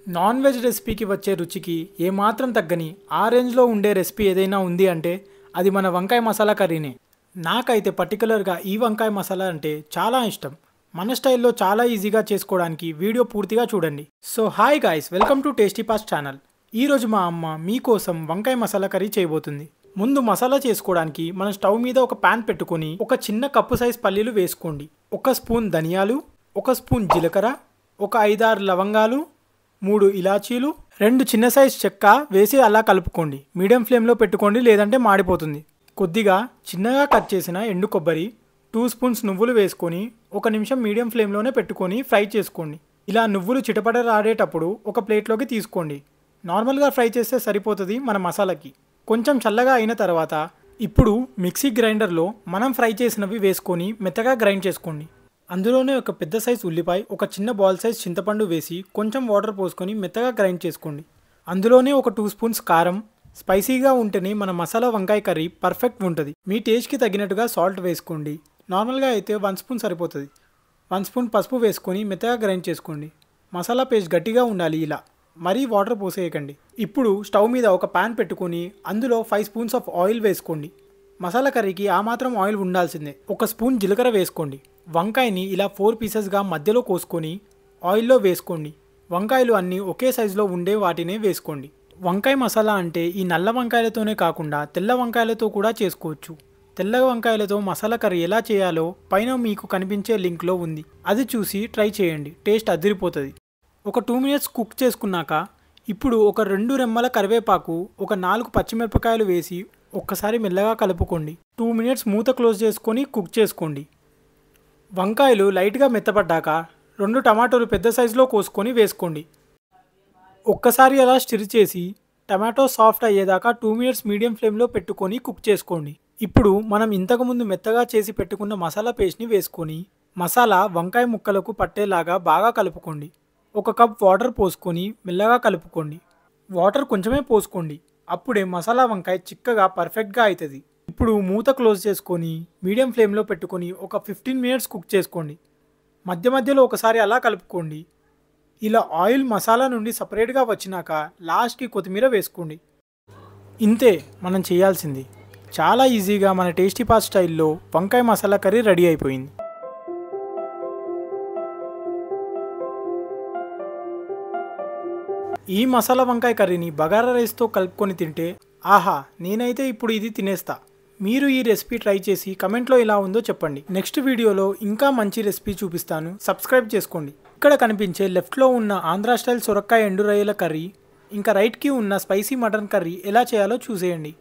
Non veg రెసిపీకి వచ్చే రుచికి ఏమాత్రం తగ్గని ఆ రేంజ్లో ఉండే రెసిపీ ఏదైనా ఉంది అంటే అది మన వంకాయ మసాలా కర్రీనే. నాకైతే పర్టికులర్గా ఈ వంకాయ మసాలా అంటే చాలా ఇష్టం. మన స్టైల్లో చాలా ఈజీగా చేసుకోవడానికి వీడియో పూర్తిగా చూడండి. So hi guys, welcome to tasty pass channel. ఈరోజు మా అమ్మ మీకోసం వంకాయ మసాలా కర్రీ చేయబోతుంది. ముందు మసాలా చేసుకోవడానికి మనం స్టవ్ మీద ఒక ప్యాన్ పెట్టుకొని ఒక చిన్న కప్పు సైజ్ పల్లీలు వేసుకోండి. ఒక స్పూన్ ధనియాలు, ఒక స్పూన్ జీలకర్ర, ఒక 5-6 లవంగాలు, 3 ఇలాచీలు, 2 చిన్న సైజ్ చెక్క వేసి అలా కలుపుకోండి. మీడియం ఫ్లేమ్లో పెట్టుకోండి, లేదంటే మాడిపోతుంది. కొద్దిగా చిన్నగా కట్ చేసిన ఎండు కొబ్బరి, 2 స్పూన్స్ నువ్వులు వేసుకొని 1 నిమిషం మీడియం ఫ్లేమ్లోనే పెట్టుకొని ఫ్రై చేసుకోండి. ఇలా నువ్వులు చిటపటలాడేటప్పుడు ఒక ప్లేట్లోకి తీసుకోండి. నార్మల్గా ఫ్రై చేస్తే సరిపోతుంది మన మసాలాకి. కొంచెం చల్లగా అయిన తర్వాత ఇప్పుడు మిక్సీ గ్రైండర్లో మనం ఫ్రై చేసినవి వేసుకొని మెత్తగా గ్రైండ్ చేసుకోండి. అందులోనే ఒక పెద్ద సైజ్ ఉల్లిపాయ, ఒక చిన్న బాల్ సైజ్ చింతపండు వేసి కొంచెం వాటర్ పోసుకొని మెత్తగా గ్రైండ్ చేసుకోండి. అందులోనే ఒక 2 స్పూన్స్ కారం. స్పైసీగా ఉంటేనే మన మసాలా వంకాయ కర్రీ పర్ఫెక్ట్ ఉంటుంది. మీ టేస్ట్కి తగినట్టుగా సాల్ట్ వేసుకోండి. నార్మల్గా అయితే 1 స్పూన్ సరిపోతుంది. 1 స్పూన్ పసుపు వేసుకొని మెత్తగా గ్రైండ్ చేసుకోండి. మసాలా పేస్ట్ గట్టిగా ఉండాలి, ఇలా మరీ వాటర్ పోసేయకండి. ఇప్పుడు స్టవ్ మీద ఒక ప్యాన్ పెట్టుకొని అందులో 5 స్పూన్స్ ఆఫ్ ఆయిల్ వేసుకోండి. మసాలా కర్రీకి ఆ మాత్రం ఆయిల్ ఉండాల్సిందే. 1 స్పూన్ జీలకర్ర వేసుకోండి. వంకాయని ఇలా 4 పీసెస్గా మధ్యలో కోసుకొని ఆయిల్లో వేసుకోండి. వంకాయలు అన్నీ ఒకే సైజులో ఉండే వాటినే వేసుకోండి. వంకాయ మసాలా అంటే ఈ నల్ల వంకాయలతోనే కాకుండా తెల్ల వంకాయలతో కూడా చేసుకోవచ్చు. తెల్ల వంకాయలతో మసాలా కర్రీ ఎలా చేయాలో పైన మీకు కనిపించే లింక్లో ఉంది. అది చూసి ట్రై చేయండి, టేస్ట్ అదిరిపోతుంది. ఒక 2 మినిట్స్ కుక్ చేసుకున్నాక ఇప్పుడు ఒక 2 రెమ్మల కరివేపాకు, ఒక 4 పచ్చిమిరపకాయలు వేసి ఒక్కసారి మెల్లగా కలుపుకోండి. 2 మినిట్స్ మూత క్లోజ్ చేసుకొని కుక్ చేసుకోండి. వంకాయలు లైట్గా మెత్తపడ్డాక 2 టమాటోలు పెద్ద సైజులో కోసుకొని వేసుకోండి. ఒక్కసారి అలా స్టిర్ చేసి టమాటో సాఫ్ట్ అయ్యేదాకా 2 మినిట్స్ మీడియం ఫ్లేమ్లో పెట్టుకొని కుక్ చేసుకోండి. ఇప్పుడు మనం ఇంతకుముందు మెత్తగా చేసి పెట్టుకున్న మసాలా పేస్ట్ని వేసుకొని మసాలా వంకాయ ముక్కలకు పట్టేలాగా బాగా కలుపుకోండి. 1 కప్ వాటర్ పోసుకొని మెల్లగా కలుపుకోండి. వాటర్ కొంచెమే పోసుకోండి, అప్పుడే మసాలా వంకాయ చిక్కగా పర్ఫెక్ట్గా అవుతుంది. ఇప్పుడు మూత క్లోజ్ చేసుకొని మీడియం ఫ్లేమ్లో పెట్టుకొని ఒక 15 మినిట్స్ కుక్ చేసుకోండి. మధ్య మధ్యలో ఒకసారి అలా కలుపుకోండి. ఇలా ఆయిల్ మసాలా నుండి సపరేట్గా వచ్చినాక లాస్ట్కి కొత్తిమీర వేసుకోండి. ఇంతే మనం చేయాల్సింది. చాలా ఈజీగా మన టేస్టీ పాస్ స్టైల్లో వంకాయ మసాలా కర్రీ రెడీ అయిపోయింది. ఈ మసాలా వంకాయ కర్రీని బగారా రైస్తో కలుపుకొని తింటే ఆహా, నేనైతే ఇప్పుడు ఇది తినేస్తా. మీరు ఈ రెసిపీ ట్రై చేసి కమెంట్లో ఎలా ఉందో చెప్పండి. నెక్స్ట్ వీడియోలో ఇంకా మంచి రెసిపీ చూపిస్తాను, సబ్స్క్రైబ్ చేసుకోండి. ఇక్కడ కనిపించే లెఫ్ట్లో ఉన్న ఆంధ్రా స్టైల్ సొరకాయ ఎండు రొయ్యల కర్రీ, ఇంకా రైట్కి ఉన్న స్పైసీ మటన్ కర్రీ ఎలా చేయాలో చూసేయండి.